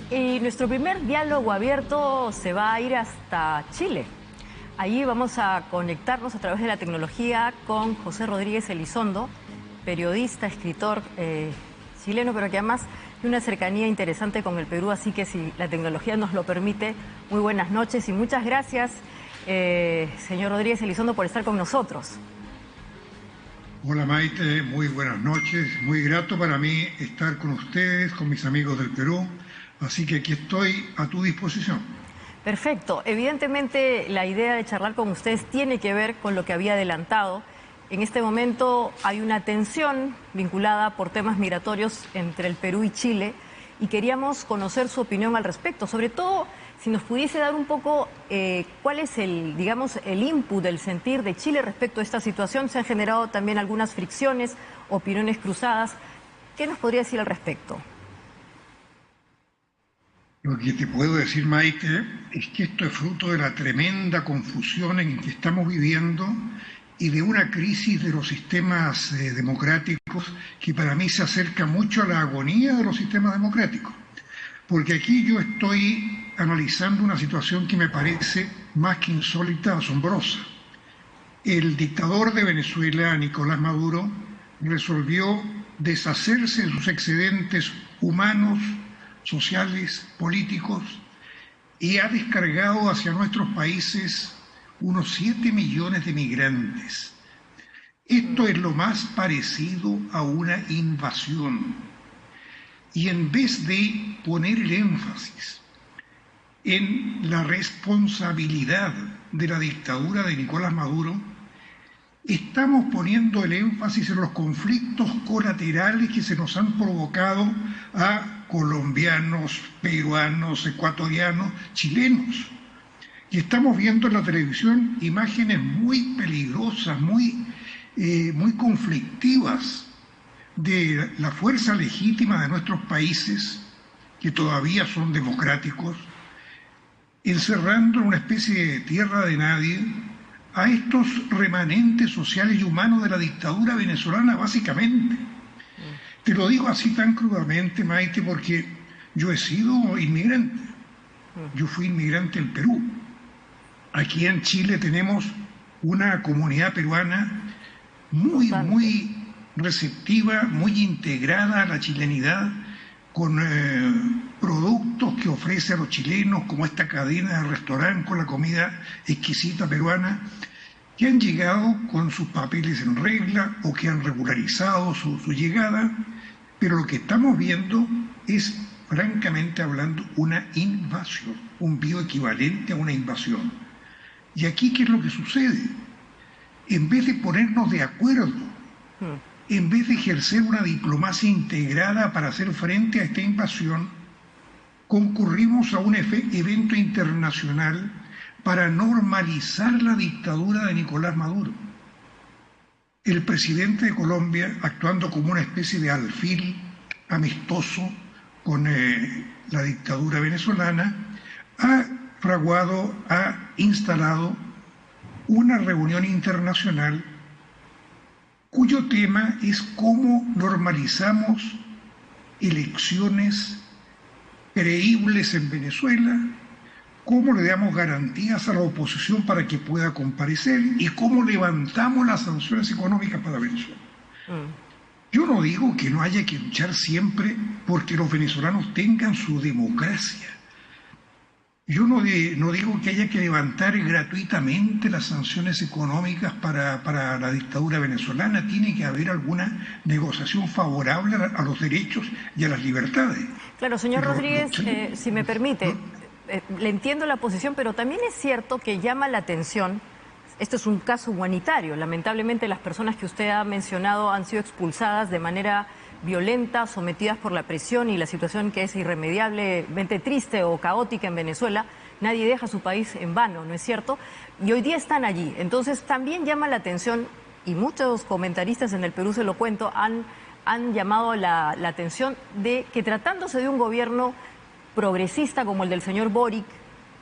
Y nuestro primer diálogo abierto se va a ir hasta Chile. Allí vamos a conectarnos a través de la tecnología con José Rodríguez Elizondo, periodista, escritor chileno, pero que además tiene una cercanía interesante con el Perú, así que si la tecnología nos lo permite, muy buenas noches y muchas gracias, señor Rodríguez Elizondo, por estar con nosotros. Hola Maite, muy buenas noches, muy grato para mí estar con ustedes, con mis amigos del Perú, así que aquí estoy a tu disposición. Perfecto, evidentemente la idea de charlar con ustedes tiene que ver con lo que había adelantado. En este momento hay una tensión vinculada por temas migratorios entre el Perú y Chile y queríamos conocer su opinión al respecto, sobre todo si nos pudiese dar un poco cuál es el input del sentir de Chile respecto a esta situación. Se han generado también algunas fricciones, opiniones cruzadas. ¿Qué nos podría decir al respecto? Lo que te puedo decir, Maite, es que esto es fruto de la tremenda confusión en que estamos viviendo y de una crisis de los sistemas democráticos que para mí se acerca mucho a la agonía de los sistemas democráticos. Porque aquí yo estoy analizando una situación que me parece más que insólita, asombrosa. El dictador de Venezuela, Nicolás Maduro, resolvió deshacerse de sus excedentes humanos, sociales, políticos, y ha descargado hacia nuestros países unos 7 millones de migrantes. Esto es lo más parecido a una invasión. Y en vez de poner el énfasis en la responsabilidad de la dictadura de Nicolás Maduro, estamos poniendo el énfasis en los conflictos colaterales que se nos han provocado a colombianos, peruanos, ecuatorianos, chilenos. Y estamos viendo en la televisión imágenes muy peligrosas, muy conflictivas de la fuerza legítima de nuestros países, que todavía son democráticos, encerrando en una especie de tierra de nadie a estos remanentes sociales y humanos de la dictadura venezolana, básicamente. Te lo digo así tan crudamente, Maite, porque yo he sido inmigrante. Yo fui inmigrante en Perú. Aquí en Chile tenemos una comunidad peruana muy receptiva, muy integrada a la chilenidad, con productos que ofrece a los chilenos, como esta cadena de restaurante con la comida exquisita peruana, que han llegado con sus papeles en regla o que han regularizado su llegada, pero lo que estamos viendo es, francamente hablando, una invasión, un bioequivalente a una invasión. Y aquí, ¿qué es lo que sucede? En vez de ponernos de acuerdo, en vez de ejercer una diplomacia integrada para hacer frente a esta invasión, concurrimos a un evento internacional para normalizar la dictadura de Nicolás Maduro. El presidente de Colombia, actuando como una especie de alfil amistoso con la dictadura venezolana, ha instalado una reunión internacional cuyo tema es cómo normalizamos elecciones creíbles en Venezuela, cómo le damos garantías a la oposición para que pueda comparecer y cómo levantamos las sanciones económicas para Venezuela. Yo no digo que no haya que luchar siempre porque los venezolanos tengan su democracia. Yo no digo que haya que levantar gratuitamente las sanciones económicas para la dictadura venezolana. Tiene que haber alguna negociación favorable a los derechos y a las libertades. Claro, señor Rodríguez, si me permite, le entiendo la posición, pero también es cierto que llama la atención, esto es un caso humanitario, lamentablemente las personas que usted ha mencionado han sido expulsadas de manera violenta, sometidas por la presión y la situación que es irremediablemente triste o caótica en Venezuela. Nadie deja su país en vano, ¿no es cierto? Y hoy día están allí. Entonces también llama la atención, y muchos comentaristas en el Perú, se lo cuento, han llamado la atención de que tratándose de un gobierno progresista como el del señor Boric,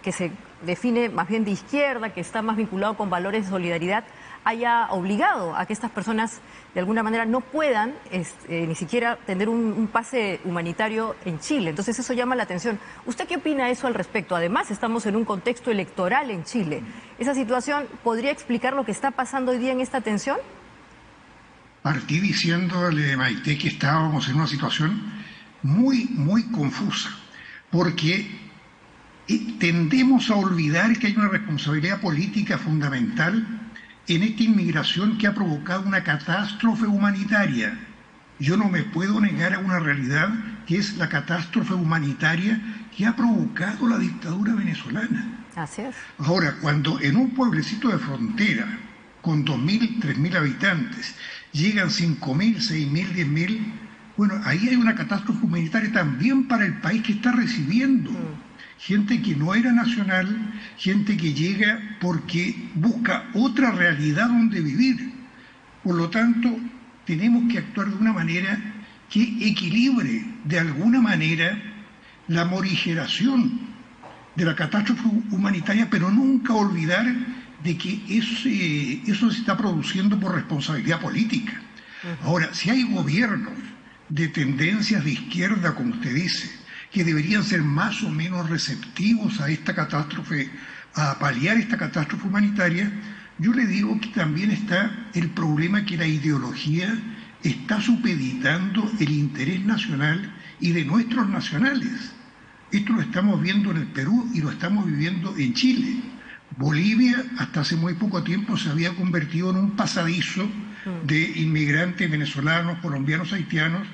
que se define más bien de izquierda, que está más vinculado con valores de solidaridad, haya obligado a que estas personas de alguna manera no puedan ni siquiera tener un pase humanitario en Chile. Entonces eso llama la atención. ¿Usted qué opina de eso al respecto? Además, estamos en un contexto electoral en Chile. ¿Esa situación podría explicar lo que está pasando hoy día en esta tensión? Partí diciéndole, Maite, que estábamos en una situación muy confusa, porque tendemos a olvidar que hay una responsabilidad política fundamental en esta inmigración que ha provocado una catástrofe humanitaria. Yo no me puedo negar a una realidad que es la catástrofe humanitaria que ha provocado la dictadura venezolana. Así es. Ahora, cuando en un pueblecito de frontera, con 2.000, 3.000 habitantes, llegan 5.000, 6.000, 10.000, bueno, ahí hay una catástrofe humanitaria también para el país que está recibiendo. Gente que no era nacional, gente que llega porque busca otra realidad donde vivir. Por lo tanto, tenemos que actuar de una manera que equilibre de alguna manera la morigeración de la catástrofe humanitaria, pero nunca olvidar de que eso se está produciendo por responsabilidad política. Ahora, si hay gobiernos de tendencias de izquierda, como usted dice, que deberían ser más o menos receptivos a esta catástrofe, a paliar esta catástrofe humanitaria, yo le digo que también está el problema que la ideología está supeditando el interés nacional y de nuestros nacionales. Esto lo estamos viendo en el Perú y lo estamos viviendo en Chile. Bolivia hasta hace muy poco tiempo se había convertido en un pasadizo de inmigrantes venezolanos, colombianos, haitianos,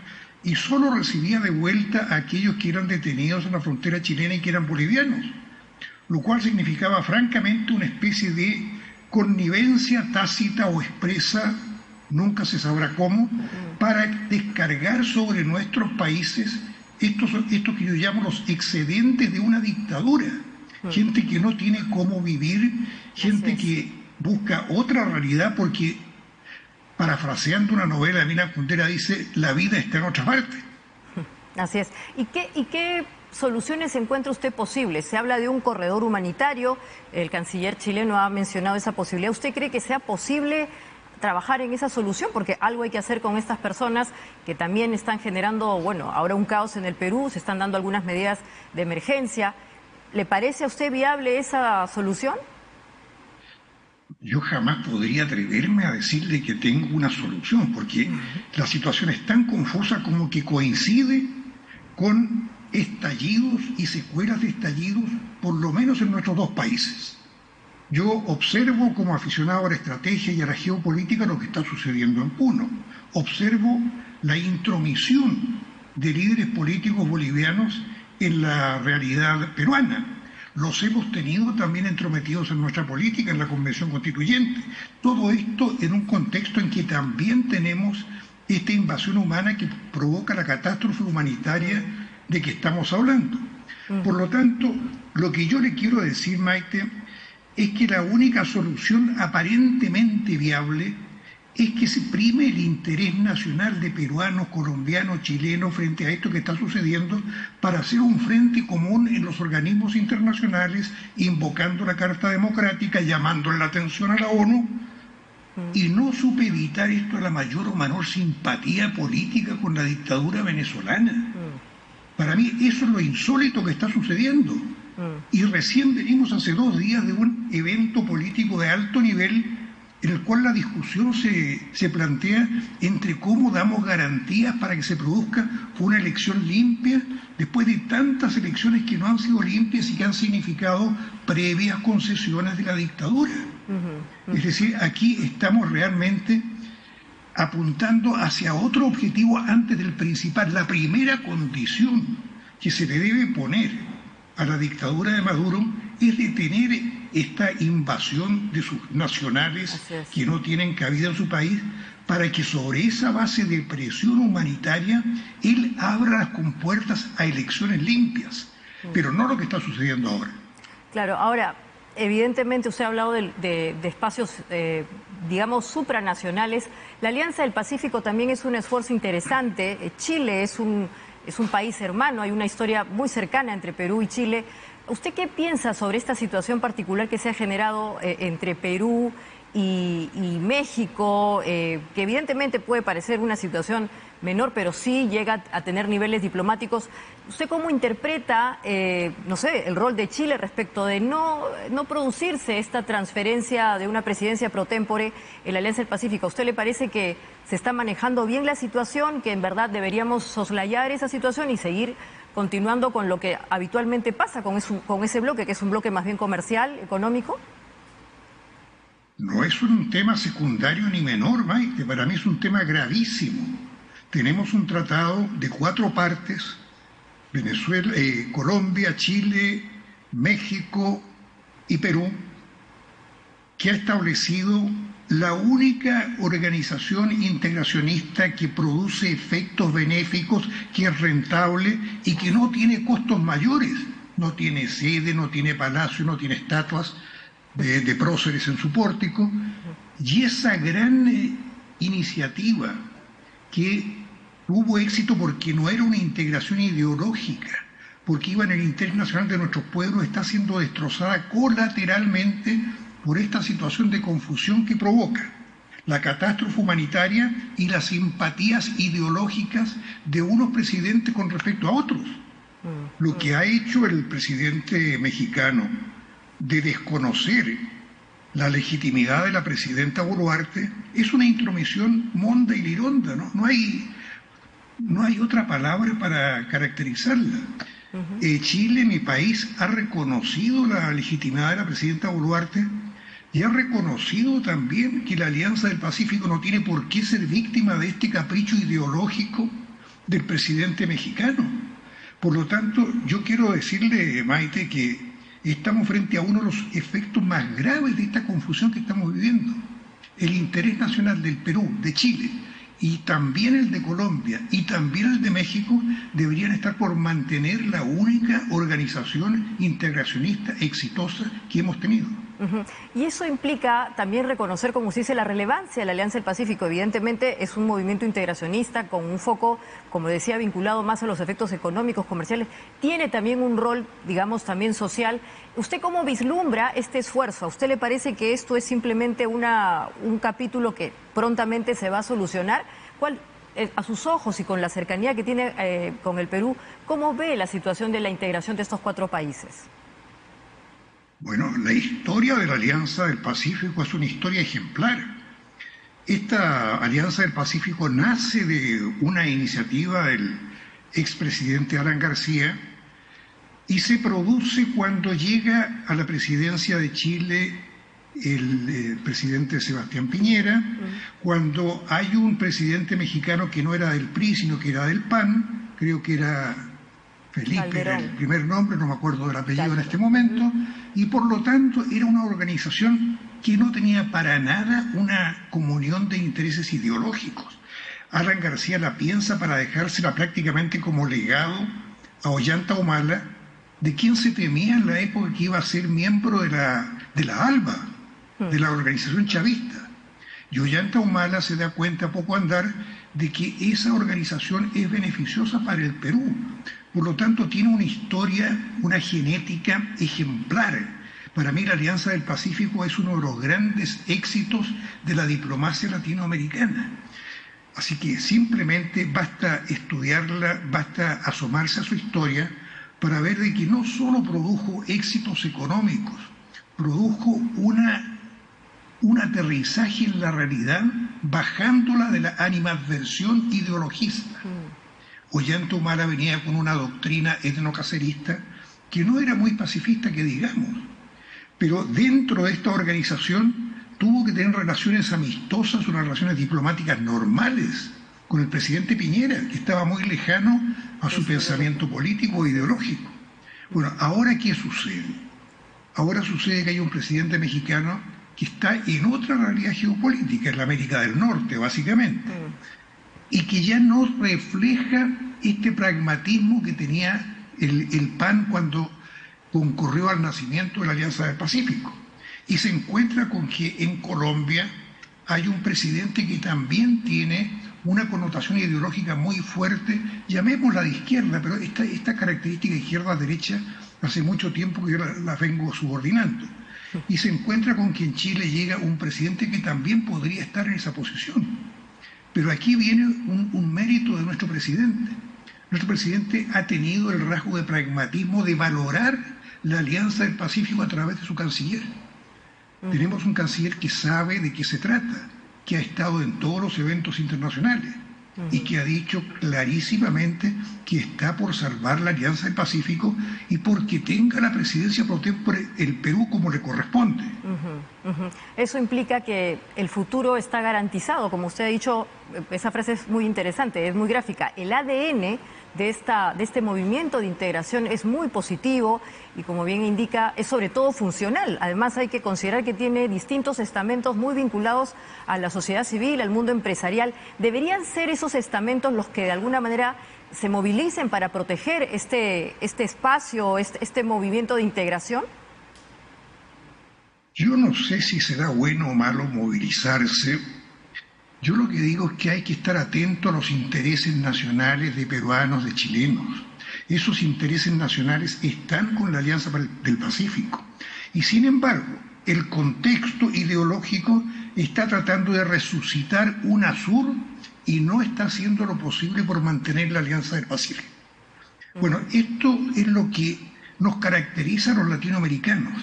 y solo recibía de vuelta a aquellos que eran detenidos en la frontera chilena y que eran bolivianos, lo cual significaba francamente una especie de connivencia tácita o expresa, nunca se sabrá cómo, para descargar sobre nuestros países estos que yo llamo los excedentes de una dictadura. Gente que no tiene cómo vivir, gente que busca otra realidad porque, parafraseando una novela de Milan Kundera, dice, la vida está en otra parte. Así es. ¿Y qué soluciones encuentra usted posibles? Se habla de un corredor humanitario, el canciller chileno ha mencionado esa posibilidad. ¿Usted cree que sea posible trabajar en esa solución? Porque algo hay que hacer con estas personas que también están generando, bueno, ahora un caos en el Perú, se están dando algunas medidas de emergencia. ¿Le parece a usted viable esa solución? Yo jamás podría atreverme a decirle que tengo una solución, porque la situación es tan confusa como que coincide con estallidos y secuelas de estallidos, por lo menos en nuestros dos países. Yo observo como aficionado a la estrategia y a la geopolítica lo que está sucediendo en Puno. Observo la intromisión de líderes políticos bolivianos en la realidad peruana. Los hemos tenido también entrometidos en nuestra política, en la Convención Constituyente. Todo esto en un contexto en que también tenemos esta invasión humana que provoca la catástrofe humanitaria de que estamos hablando. Por lo tanto, lo que yo le quiero decir, Maite, es que la única solución aparentemente viable es que se prime el interés nacional de peruanos, colombianos, chilenos frente a esto que está sucediendo para hacer un frente común en los organismos internacionales, invocando la Carta Democrática, llamándole la atención a la ONU y no supeditar esto a la mayor o menor simpatía política con la dictadura venezolana. Para mí eso es lo insólito que está sucediendo. Y recién venimos hace 2 días de un evento político de alto nivel en el cual la discusión se plantea entre cómo damos garantías para que se produzca una elección limpia después de tantas elecciones que no han sido limpias y que han significado previas concesiones de la dictadura. Es decir, aquí estamos realmente apuntando hacia otro objetivo antes del principal. La primera condición que se le debe poner a la dictadura de Maduro es detener esta invasión de sus nacionales que no tienen cabida en su país, para que sobre esa base de presión humanitaria él abra las compuertas a elecciones limpias, pero no lo que está sucediendo ahora. Claro, ahora, evidentemente usted ha hablado de espacios, digamos, supranacionales. La Alianza del Pacífico también es un esfuerzo interesante. Chile es es un país hermano, hay una historia muy cercana entre Perú y Chile. ¿Usted qué piensa sobre esta situación particular que se ha generado entre Perú y México, que evidentemente puede parecer una situación menor, pero sí llega a tener niveles diplomáticos? ¿Usted cómo interpreta, no sé, el rol de Chile respecto de no producirse esta transferencia de una presidencia pro tempore en la Alianza del Pacífico? ¿A usted le parece que se está manejando bien la situación, que en verdad deberíamos soslayar esa situación y seguir continuando con lo que habitualmente pasa con ese bloque, que es un bloque más bien comercial, económico? No es un tema secundario ni menor, Maite, para mí es un tema gravísimo. Tenemos un tratado de 4 partes, Venezuela, Colombia, Chile, México y Perú, que ha establecido la única organización integracionista que produce efectos benéficos, que es rentable y que no tiene costos mayores. No tiene sede, no tiene palacio, no tiene estatuas de próceres en su pórtico. Y esa gran iniciativa que tuvo éxito porque no era una integración ideológica, porque iba en el interés nacional de nuestros pueblos, está siendo destrozada colateralmente por esta situación de confusión que provoca la catástrofe humanitaria y las simpatías ideológicas de unos presidentes con respecto a otros. Lo que ha hecho el presidente mexicano de desconocer la legitimidad de la presidenta Boluarte es una intromisión monda y lironda, ¿no? No hay otra palabra para caracterizarla. Chile, mi país, ha reconocido la legitimidad de la presidenta Boluarte y ha reconocido también que la Alianza del Pacífico no tiene por qué ser víctima de este capricho ideológico del presidente mexicano. Por lo tanto, yo quiero decirle, Maite, que estamos frente a uno de los efectos más graves de esta confusión que estamos viviendo. El interés nacional del Perú, de Chile, y también el de Colombia y también el de México deberían estar por mantener la única organización integracionista exitosa que hemos tenido. Y eso implica también reconocer, como se dice, la relevancia de la Alianza del Pacífico. Evidentemente es un movimiento integracionista con un foco, como decía, vinculado más a los efectos económicos, comerciales. Tiene también un rol, digamos, también social. ¿Usted cómo vislumbra este esfuerzo? ¿A usted le parece que esto es simplemente un capítulo que prontamente se va a solucionar? ¿Cuál, a sus ojos y con la cercanía que tiene con el Perú, cómo ve la situación de la integración de estos 4 países? Bueno, la historia de la Alianza del Pacífico es una historia ejemplar. Esta Alianza del Pacífico nace de una iniciativa del expresidente Alan García y se produce cuando llega a la presidencia de Chile el presidente Sebastián Piñera, cuando hay un presidente mexicano que no era del PRI, sino que era del PAN, creo que era Felipe, era el primer nombre, no me acuerdo del apellido en este momento, y por lo tanto era una organización que no tenía para nada una comunión de intereses ideológicos. Alan García la piensa para dejársela prácticamente como legado a Ollanta Humala, de quien se temía en la época que iba a ser miembro de la ALBA, de la organización chavista. Y Ollanta Humala se da cuenta a poco andar de que esa organización es beneficiosa para el Perú. Por lo tanto, tiene una historia, una genética ejemplar. Para mí la Alianza del Pacífico es uno de los grandes éxitos de la diplomacia latinoamericana. Así que simplemente basta estudiarla, basta asomarse a su historia para ver de que no solo produjo éxitos económicos, produjo un aterrizaje en la realidad, bajándola de la animadversión ideologista. Ollanta Humala venía con una doctrina etnocacerista que no era muy pacifista, que digamos, pero dentro de esta organización tuvo que tener relaciones amistosas, unas relaciones diplomáticas normales con el presidente Piñera, que estaba muy lejano a su pensamiento político e ideológico. Bueno, ¿ahora qué sucede? Ahora sucede que hay un presidente mexicano que está en otra realidad geopolítica, en la América del Norte, básicamente, y que ya no refleja este pragmatismo que tenía el PAN cuando concurrió al nacimiento de la Alianza del Pacífico. Y se encuentra con que en Colombia hay un presidente que también tiene una connotación ideológica muy fuerte, llamémosla de izquierda, pero esta característica izquierda-derecha hace mucho tiempo que yo la vengo subordinando. Y se encuentra con que en Chile llega un presidente que también podría estar en esa posición. Pero aquí viene un mérito de nuestro presidente. Nuestro presidente ha tenido el rasgo de pragmatismo de valorar la Alianza del Pacífico a través de su canciller. Tenemos un canciller que sabe de qué se trata, que ha estado en todos los eventos internacionales y que ha dicho clarísimamente que está por salvar la Alianza del Pacífico y porque tenga la presidencia pro tempore el Perú como le corresponde. Eso implica que el futuro está garantizado, como usted ha dicho. Esa frase es muy interesante, es muy gráfica. El ADN de este movimiento de integración es muy positivo y, como bien indica, es sobre todo funcional. Además, hay que considerar que tiene distintos estamentos muy vinculados a la sociedad civil, al mundo empresarial. ¿Deberían ser esos estamentos los que de alguna manera se movilicen para proteger este espacio, este movimiento de integración? Yo no sé si será bueno o malo movilizarse. Yo lo que digo es que hay que estar atento a los intereses nacionales de peruanos, de chilenos. Esos intereses nacionales están con la Alianza del Pacífico. Y sin embargo, el contexto ideológico está tratando de resucitar UNASUR y no está haciendo lo posible por mantener la Alianza del Pacífico. Bueno, esto es lo que nos caracteriza a los latinoamericanos.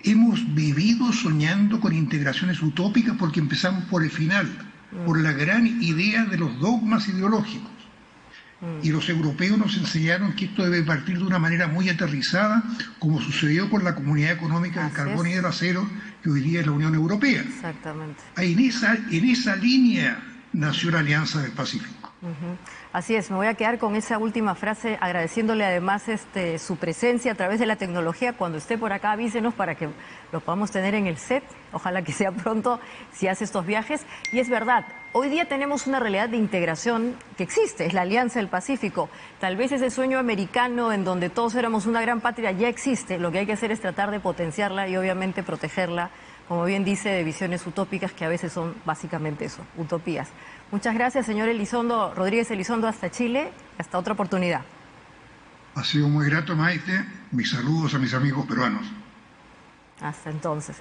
Hemos vivido soñando con integraciones utópicas porque empezamos por el final, por la gran idea de los dogmas ideológicos. Y los europeos nos enseñaron que esto debe partir de una manera muy aterrizada, como sucedió con la Comunidad Económica del Carbón y del Acero, que hoy día es la Unión Europea. Exactamente. En esa línea nació la Alianza del Pacífico. Así es, me voy a quedar con esa última frase, agradeciéndole además su presencia a través de la tecnología. Cuando esté por acá, avísenos para que lo podamos tener en el set. Ojalá que sea pronto si hace estos viajes. Y es verdad, hoy día tenemos una realidad de integración que existe, es la Alianza del Pacífico. Tal vez ese sueño americano en donde todos éramos una gran patria ya existe. Lo que hay que hacer es tratar de potenciarla y obviamente protegerla, como bien dice, de visiones utópicas que a veces son básicamente eso, utopías. Muchas gracias, señor Elizondo, Rodríguez Elizondo, hasta Chile, hasta otra oportunidad. Ha sido muy grato, Maite. Mis saludos a mis amigos peruanos. Hasta entonces.